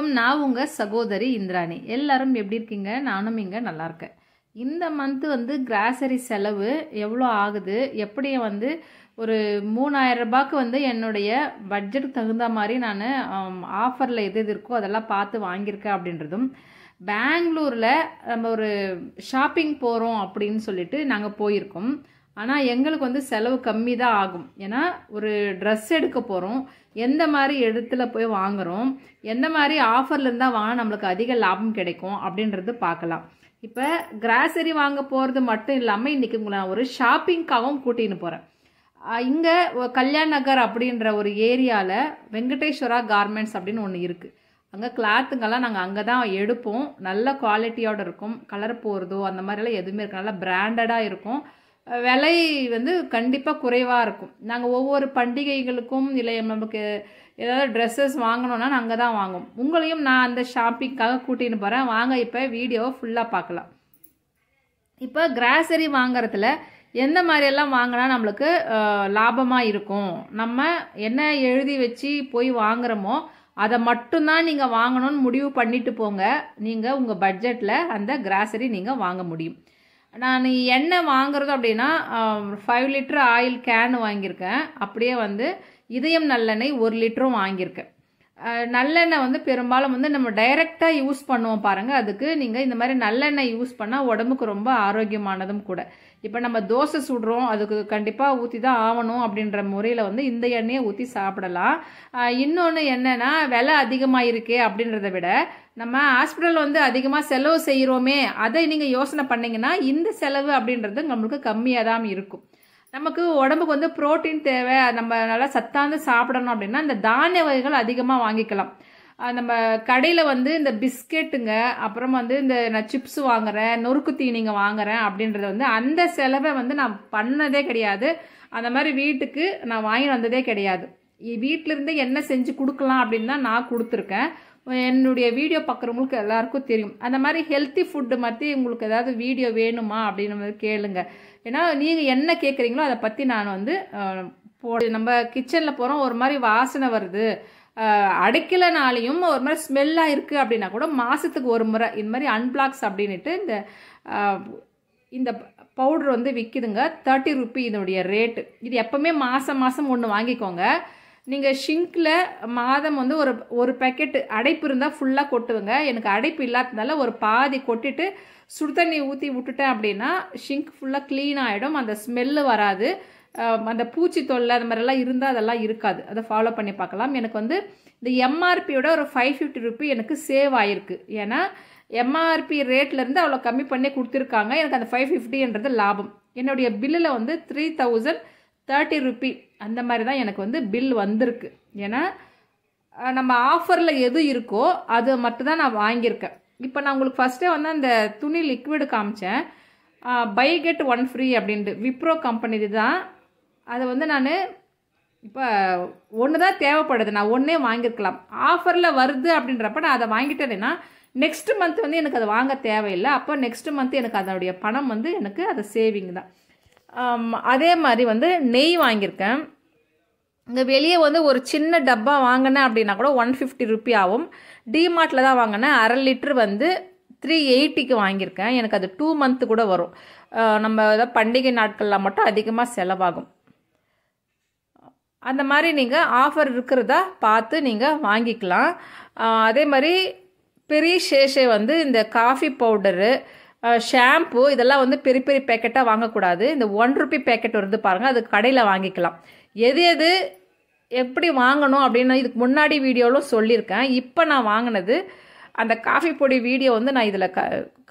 வணக்கம். நான் உங்க சகோதரி இந்திராணி. எல்லாரும் எப்படி இருக்கீங்க? நானும் இங்க நல்லா இருக்கேன். இந்த மந்த் வந்து கிராசரி செலவு எவ்வளோ ஆகுது, எப்படி வந்து ஒரு 3000 ரூபாய்க்கு வந்து என்னுடைய பட்ஜெட்டுக்கு தகுந்த மாதிரி நான் ஆஃபரில் எது எது இருக்கோ அதெல்லாம் பார்த்து வாங்கியிருக்கேன் அப்படின்றதும், பெங்களூரில் நம்ம ஒரு ஷாப்பிங் போகிறோம் அப்படின்னு சொல்லிட்டு நாங்கள் போயிருக்கோம். ஆனால் எங்களுக்கு வந்து செலவு கம்மி தான் ஆகும். ஏன்னா ஒரு ட்ரெஸ் எடுக்க போகிறோம், எந்த மாதிரி இடத்துல போய் வாங்குகிறோம், எந்த மாதிரி ஆஃபரில் இருந்தால் வாங்கினா நம்மளுக்கு அதிக லாபம் கிடைக்கும் அப்படின்றது பார்க்கலாம். இப்போ கிராசரி வாங்க போகிறது மட்டும் இல்லாமல் இன்றைக்கி உங்களை நான் ஒரு ஷாப்பிங்காகவும் கூட்டின்னு போகிறேன். இங்கே கல்யாண் நகர் அப்படின்ற ஒரு ஏரியாவில் வெங்கடேஸ்வரா கார்மெண்ட்ஸ் அப்படின்னு ஒன்று இருக்குது. அங்கே கிளாத்துங்கெல்லாம் நாங்கள் அங்கே தான் எடுப்போம். நல்ல குவாலிட்டியோடு இருக்கும், கலர் போகிறதோ அந்த மாதிரிலாம் எதுவுமே இருக்கும், நல்லா பிராண்டடாக இருக்கும். விலை வந்து கண்டிப்பாக குறைவாக இருக்கும். நாங்கள் ஒவ்வொரு பண்டிகைகளுக்கும் இல்லை நமக்கு ஏதாவது ட்ரெஸ்ஸஸ் வாங்கணுன்னா நாங்கள் அங்கே தான் வாங்குவோம். உங்களையும் நான் அந்த ஷாப்பிங்காக கூட்டின்னு போகிறேன். வாங்க இப்போ வீடியோவை ஃபுல்லாக பார்க்கலாம். இப்போ கிராசரி வாங்குறதுல எந்த மாதிரியெல்லாம் வாங்கினா நம்மளுக்கு லாபமாக இருக்கும், நம்ம என்ன எழுதி வச்சு போய் வாங்குகிறோமோ அதை மட்டும்தான் நீங்கள் வாங்கணும்னு முடிவு பண்ணிட்டு போங்க. நீங்கள் உங்கள் பட்ஜெட்டில் அந்த கிராசரி நீங்கள் வாங்க முடியும். நான் எண்ணெய் வாங்குறது அப்படின்னா 5 லிட்டர் ஆயில் கேன் வாங்கியிருக்கேன். அப்படியே வந்து இதயம் நல்லெண்ணெய் 1 லிட்டரும் வாங்கியிருக்கேன். நல்லெண்ணெய் வந்து பெரும்பாலும் வந்து நம்ம டைரெக்டாக யூஸ் பண்ணுவோம் பாருங்கள். அதுக்கு நீங்கள் இந்த மாதிரி நல்லெண்ணெய் யூஸ் பண்ணால் உடம்புக்கு ரொம்ப ஆரோக்கியமானதும் கூட. இப்போ நம்ம தோசை சுடுறோம், அதுக்கு கண்டிப்பாக ஊற்றி தான் ஆகணும் அப்படின்ற முறையில் வந்து இந்த எண்ணெயை ஊற்றி சாப்பிடலாம். இன்னொன்று என்னென்னா, விலை அதிகமாக இருக்கே அப்படின்றத விட நம்ம ஹாஸ்பிட்டல் வந்து அதிகமாக செலவு செய்கிறோமே, அதை நீங்கள் யோசனை பண்ணிங்கன்னா இந்த செலவு அப்படின்றது நம்மளுக்கு கம்மியாக தான் இருக்கும். நமக்கு உடம்புக்கு வந்து புரோட்டீன் தேவை, நம்ம நல்லா சத்தாந்து சாப்பிடணும் அப்படின்னா இந்த தானிய வகைகள் அதிகமாக வாங்கிக்கலாம். நம்ம கடையில் வந்து இந்த பிஸ்கெட்டுங்க, அப்புறம் வந்து இந்த நான் சிப்ஸ் வாங்குறேன், நொறுக்கு தீனிங்க வாங்குறேன் அப்படின்றத வந்து அந்த செலவை வந்து நான் பண்ணதே கிடையாது. அந்த மாதிரி வீட்டுக்கு நான் வாங்கி வந்ததே கிடையாது. வீட்டிலிருந்து என்ன செஞ்சு கொடுக்கலாம் அப்படின்னு தான் நான் கொடுத்துருக்கேன். என்னுடைய வீடியோ பார்க்குறவங்களுக்கு எல்லாருக்கும் தெரியும். அந்த மாதிரி ஹெல்த்தி ஃபுட்டு மாதிரி உங்களுக்கு ஏதாவது வீடியோ வேணுமா அப்படின்னு மாதிரி கேளுங்க. ஏன்னா நீங்கள் என்ன கேட்குறீங்களோ அதை பற்றி நான் வந்து நம்ம கிச்சனில் போகிறோம், ஒரு மாதிரி வாசனை வருது, அடைக்கலனாலையும் ஒரு மாதிரி ஸ்மெல்லாக இருக்குது அப்படின்னா கூட மாதத்துக்கு ஒரு முறை இந்த மாதிரி அன்பிளாக்ஸ் அப்படின்ட்டு இந்த பவுடர் வந்து விற்கிதுங்க. 30 ரூபி இதனுடைய ரேட்டு. இது எப்போவுமே மாதம் ஒன்று வாங்கிக்கோங்க. நீங்கள் ஷிங்கில் மாதம் வந்து ஒரு பேக்கெட் அடைப்பு இருந்தால் ஃபுல்லாக கொட்டுவங்க. எனக்கு அடைப்பு இல்லாததுனால ஒரு பாதி கொட்டிட்டு சுடு தண்ணி ஊற்றி விட்டுட்டேன் அப்படின்னா ஷிங்க் ஃபுல்லாக க்ளீன் ஆகிடும், அந்த ஸ்மெல்லு வராது, அந்த பூச்சி தொல்லை அந்த மாதிரிலாம் இருந்தால் அதெல்லாம் இருக்காது. அதை ஃபாலோ பண்ணி பார்க்கலாம். எனக்கு வந்து இந்த எம்ஆர்பியோட ஒரு 550 ரூபி எனக்கு சேவ் ஆகிருக்கு. ஏன்னா எம்ஆர்பி ரேட்லேருந்து அவ்வளோ கம்மி பண்ணி கொடுத்துருக்காங்க. எனக்கு அந்த 550ன்றது லாபம். என்னுடைய பில்லில் வந்து 3030 ரூபி அந்த மாதிரி தான் எனக்கு வந்து பில் வந்திருக்கு. ஏன்னா நம்ம ஆஃபரில் எது இருக்கோ அது மட்டும்தான் நான் வாங்கியிருக்கேன். இப்போ நான் உங்களுக்கு ஃபஸ்ட்டே வந்து அந்த துணி லிக்விடு காமிச்சேன், பை கெட் 1 ஃப்ரீ அப்படின்ட்டு விப்ரோ கம்பெனி தான். அதை வந்து நான் இப்போ ஒன்று தான் தேவைப்படுது, நான் ஒன்றே வாங்கியிருக்கலாம். ஆஃபரில் வருது அப்படின்றப்ப நான் அதை வாங்கிட்டேன்னா நெக்ஸ்ட் மந்த் வந்து எனக்கு அதை வாங்க தேவையில்லை. அப்போ நெக்ஸ்ட் மந்த் எனக்கு அதனுடைய பணம் வந்து எனக்கு அது சேவிங் தான். அதே மாதிரி வந்து நெய் வாங்கியிருக்கேன். இங்கே வெளியே வந்து ஒரு சின்ன டப்பா வாங்கினேன் அப்படின்னா கூட 150 ரூபி ஆகும். டிமார்ட்டில் தான் வாங்கினேன். 1/2 லிட்டர் வந்து 380க்கு வாங்கியிருக்கேன். எனக்கு அது 2 மந்த்து கூட வரும். நம்ம ஏதாவது பண்டிகை நாட்களில் மட்டும் அதிகமாக செலவாகும். அந்த மாதிரி நீங்கள் ஆஃபர் இருக்கிறதா பார்த்து நீங்கள் வாங்கிக்கலாம். அதே மாதிரி பெரிய சேஷை வந்து இந்த காஃபி பவுடரு, ஷாம்பு இதெல்லாம் வந்து பெரிய பெரிய பேக்கெட்டாக வாங்கக்கூடாது. இந்த 1 ரூபி பேக்கெட் வருது பாருங்கள், அது கடையில் வாங்கிக்கலாம். எது எப்படி வாங்கணும் அப்படின்னு இதுக்கு முன்னாடி வீடியோவில் சொல்லியிருக்கேன். இப்போ நான் வாங்கினது அந்த காஃபி பொடி வீடியோ வந்து நான் இதில்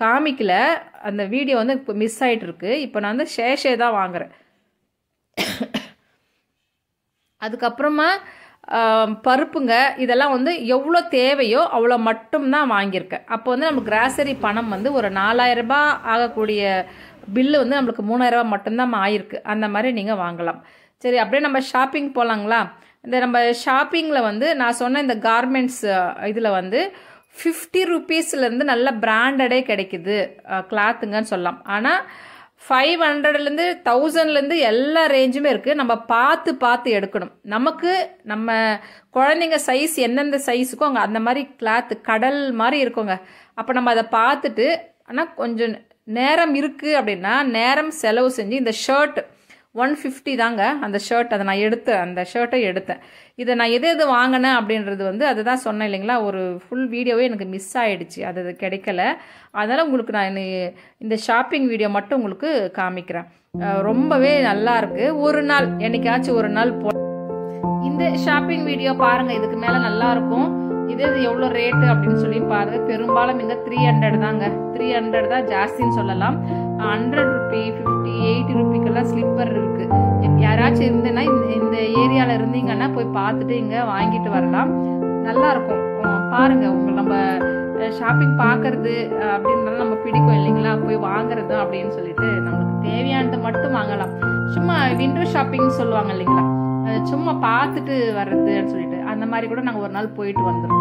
காமிக்கல, அந்த வீடியோ வந்து இப்போ மிஸ் ஆகிட்டு இருக்கு. இப்போ நான் வந்து சேஷே தான் வாங்குகிறேன். அதுக்கப்புறமா பருப்புங்க இதெல்லாம் வந்து எவ்வளோ தேவையோ அவ்வளோ மட்டும்தான் வாங்கியிருக்கேன். அப்போ வந்து நம்ம கிராசரி பணம் வந்து ஒரு 4000 ரூபாய் ஆகக்கூடிய பில்லு வந்து நம்மளுக்கு 3000 ரூபாய் மட்டும்தான் ஆயிருக்கு. அந்த மாதிரி நீங்கள் வாங்கலாம். சரி, அப்படியே நம்ம ஷாப்பிங் போகலாங்களா? இந்த நம்ம ஷாப்பிங்கில் வந்து நான் சொன்ன இந்த கார்மெண்ட்ஸ் இதில் வந்து 50 ரூபீஸ்லேருந்து நல்ல பிராண்டடே கிடைக்குது கிளாத்துங்கன்னு சொல்லலாம். ஆனால் 500லேருந்து 1000லேருந்து எல்லா ரேஞ்சுமே இருக்குது. நம்ம பார்த்து எடுக்கணும். நமக்கு நம்ம குழந்தைங்க சைஸ் எந்தெந்த சைஸுக்கோ அங்கே அந்த மாதிரி கிளாத் கடல் மாதிரி இருக்குங்க. அப்போ நம்ம அதை பார்த்துட்டு, ஆனால் கொஞ்சம் நேரம் இருக்குது அப்படின்னா நேரம் செலவு செஞ்சு இந்த ஷர்ட் 150 தாங்க அந்த ஷர்ட். அதை நான் அந்த ஷர்ட்டை எடுத்தேன். இதை நான் எது வாங்கினேன் அப்படின்றது வந்து அதுதான் சொன்னேன் இல்லைங்களா, ஒரு ஃபுல் வீடியோவே எனக்கு மிஸ் ஆகிடுச்சு, அது கிடைக்கல. அதனால் உங்களுக்கு நான் இந்த ஷாப்பிங் வீடியோ மட்டும் உங்களுக்கு காமிக்கிறேன். ரொம்பவே நல்லா இருக்குது. ஒரு நாள் என்னைக்காச்சும் ஒரு நாள் இந்த ஷாப்பிங் வீடியோ பாருங்கள், இதுக்கு மேலே நல்லாயிருக்கும். இது எவ்வளோ ரேட்டு அப்படின்னு சொல்லி பாருங்கள். பெரும்பாலும் இங்கே 300 தாங்க. 300 தான் ஜாஸ்தின்னு சொல்லலாம். 100 ரூபி, 50, 80 ரூபிக்கெல்லாம் ஸ்லிப்பர் இருக்குது. யாராச்சும் இருந்தேன்னா இந்த ஏரியாவில் இருந்தீங்கன்னா போய் பார்த்துட்டு இங்கே வாங்கிட்டு வரலாம். நல்லாயிருக்கும். பாருங்கள், நம்ம ஷாப்பிங் பார்க்கறது அப்படின்றது நம்ம பிடிக்கும் இல்லைங்களா, போய் வாங்குறது அப்படின்னு சொல்லிட்டு நம்மளுக்கு தேவையானது மட்டும் வாங்கலாம். சும்மா விண்டோ ஷாப்பிங் சொல்லுவாங்க இல்லைங்களா, சும்மா பார்த்துட்டு வர்றதுன்னு சொல்லிட்டு அந்த மாதிரி கூட நாங்கள் ஒரு நாள் போயிட்டு வந்துருக்கோம்.